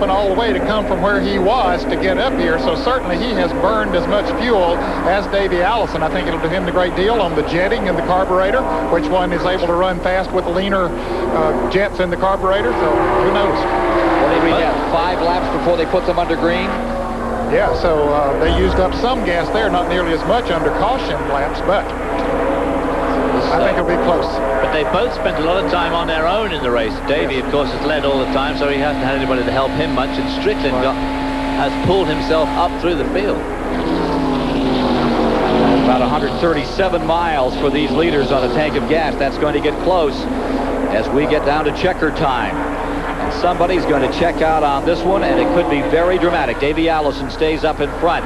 stopping all the way to come from where he was to get up here. So certainly he has burned as much fuel as Davey Allison. I think it'll depend a great deal on the jetting and the carburetor, which one is able to run fast with leaner jets in the carburetor. So who knows? What did we have? 5 laps before they put them under green? Yeah, so they used up some gas there, not nearly as much under caution laps, but I think it'll be close. But they both spent a lot of time on their own in the race. Davey, of course, has led all the time, so he hasn't had anybody to help him much, and Stricklin has pulled himself up through the field. About 137 miles for these leaders on a tank of gas. That's going to get close as we get down to checker time. And somebody's going to check out on this one, and it could be very dramatic. Davey Allison stays up in front.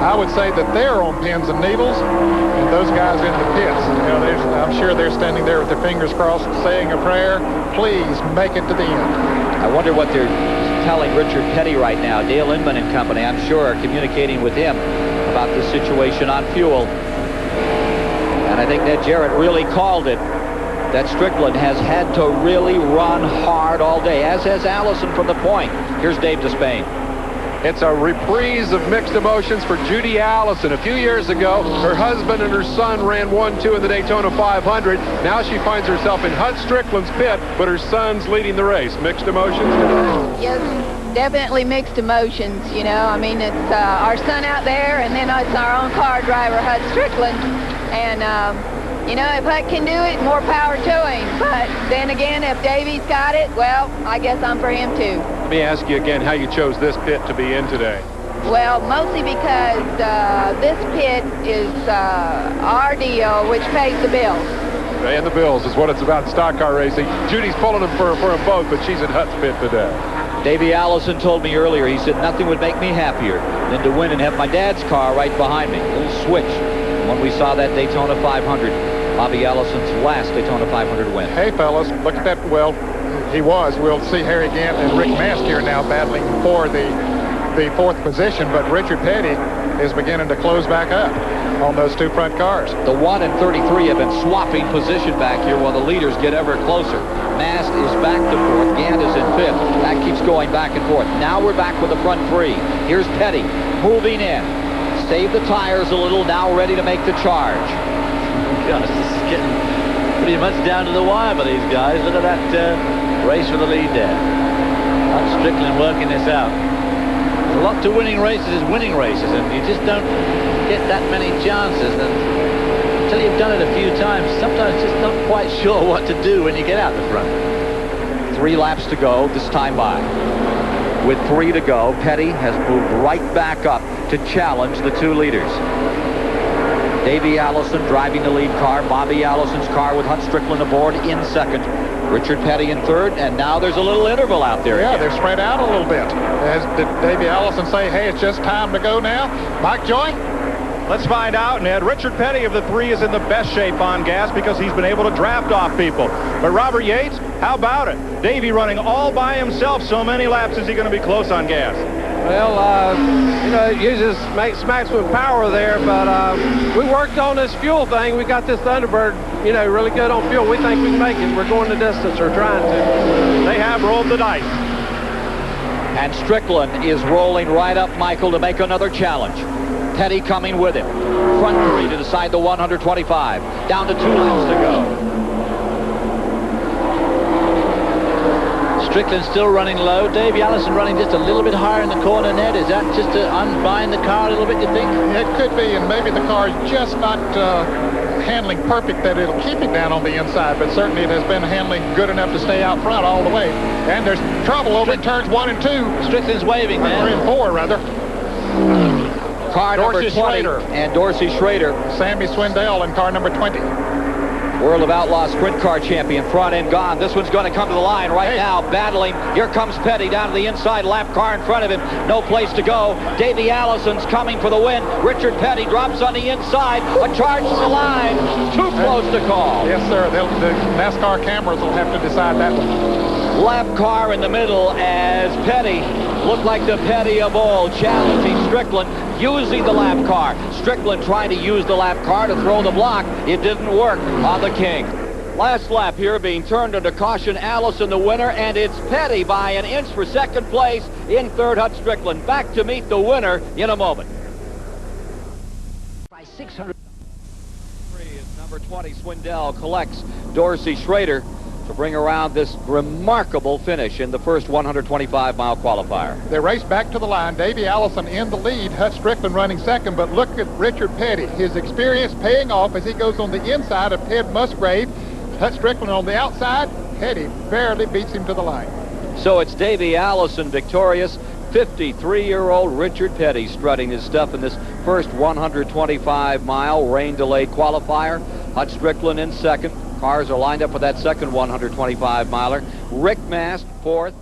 I would say that they're on pins and needles, and those guys in the pits, you know, I'm sure they're standing there with their fingers crossed, saying a prayer. Please make it to the end. I wonder what they're telling Richard Petty right now. Dale Inman and company, I'm sure, are communicating with him about the situation on fuel. And I think that Jarrett really called it, that Stricklin has had to really run hard all day, as has Allison from the point. Here's Dave Despain. It's a reprise of mixed emotions for Judy Allison. A few years ago, her husband and her son ran 1-2 in the Daytona 500. Now she finds herself in Hut Stricklin's pit, but her son's leading the race. Mixed emotions? Yes, definitely mixed emotions, you know. I mean, it's our son out there, and then it's our own car driver, Hut Stricklin. And, you know, if Hut can do it, more power to him. But then again, if Davey's got it, well, I guess I'm for him too. Let me ask you again how you chose this pit to be in today. Well, mostly because this pit is our deal, which pays the bills. And the bills is what it's about in stock car racing. Judy's pulling them for them both, but she's in Hut's pit today. Davey Allison told me earlier, he said nothing would make me happier than to win and have my dad's car right behind me. A little switch when we saw that Daytona 500. Bobby Allison's last Daytona 500 win. Hey, fellas, look at that. Well, he was. We'll see Harry Gant and Rick Mast here now battling for the 4th position, but Richard Petty is beginning to close back up on those 2 front cars. The 1 and 33 have been swapping position back here while the leaders get ever closer. Mast is back to 4th. Gant is in 5th. That keeps going back and forth. Now we're back with the front 3. Here's Petty moving in. Save the tires a little, now ready to make the charge. Gosh, this is getting pretty much down to the wire for these guys. Look at that race for the lead there. That's Stricklin working this out. There's a lot to winning races is winning races, and you just don't get that many chances. And until you've done it a few times, sometimes just not quite sure what to do when you get out the front. 3 laps to go this time by. With 3 to go, Petty has moved right back up to challenge the 2 leaders. Davey Allison driving the lead car. Bobby Allison's car with Hut Stricklin aboard in 2nd. Richard Petty in 3rd, and now there's a little interval out there. Yeah, they're spread out a little bit. Did Davey Allison say, hey, it's just time to go now? Mike Joy? Let's find out, Ned. Richard Petty of the 3 is in the best shape on gas because he's been able to draft off people. But Robert Yates, how about it? Davey running all by himself. So many laps is he going to be close on gas? Well, you know, it uses smacks with power there, but we worked on this fuel thing. We got this Thunderbird, you know, really good on fuel. We think we can make it. We're going the distance, or trying to. They have rolled the dice. And Stricklin is rolling right up Michael to make another challenge. Petty coming with him. Front 3 to decide the 125. Down to 2 laps to go. Stricklin's still running low. Davey Allison running just a little bit higher in the corner, Ned. Is that just to unbind the car a little bit, you think? It could be, and maybe the car is just not handling perfect that it'll keep it down on the inside, but certainly it has been handling good enough to stay out front all the way. And there's trouble over in turns 1 and 2. Stricklin's waving, man. 3 and 4, rather. Car number 20 Schroeder. and Dorsey Schroeder. Sammy Swindell in car number 20. World of Outlaw Sprint Car Champion, front end gone. This one's going to come to the line right now, battling. Here comes Petty down to the inside, lap car in front of him. No place to go. Davey Allison's coming for the win. Richard Petty drops on the inside. A charge to the line. Too close to call. Yes, sir. The NASCAR cameras will have to decide that one. Lap car in the middle as Petty looked like the Petty of old, challenging Stricklin, using the lap car. Stricklin trying to use the lap car to throw the block. It didn't work on the King. Last lap here being turned under caution. Allison the winner, and it's Petty by an inch for second place. In third, Hut Stricklin. Back to meet the winner in a moment. By 600. Is number 20 Swindell collects Dorsey Schroeder to bring around this remarkable finish in the first 125-mile qualifier. They race back to the line. Davey Allison in the lead. Hut Stricklin running second, but look at Richard Petty. His experience paying off as he goes on the inside of Ted Musgrave. Hut Stricklin on the outside. Petty barely beats him to the line. So it's Davey Allison victorious. 53-year-old Richard Petty strutting his stuff in this first 125-mile rain-delayed qualifier. Hut Stricklin in second. Cars are lined up for that second 125-miler. Rick Mast fourth.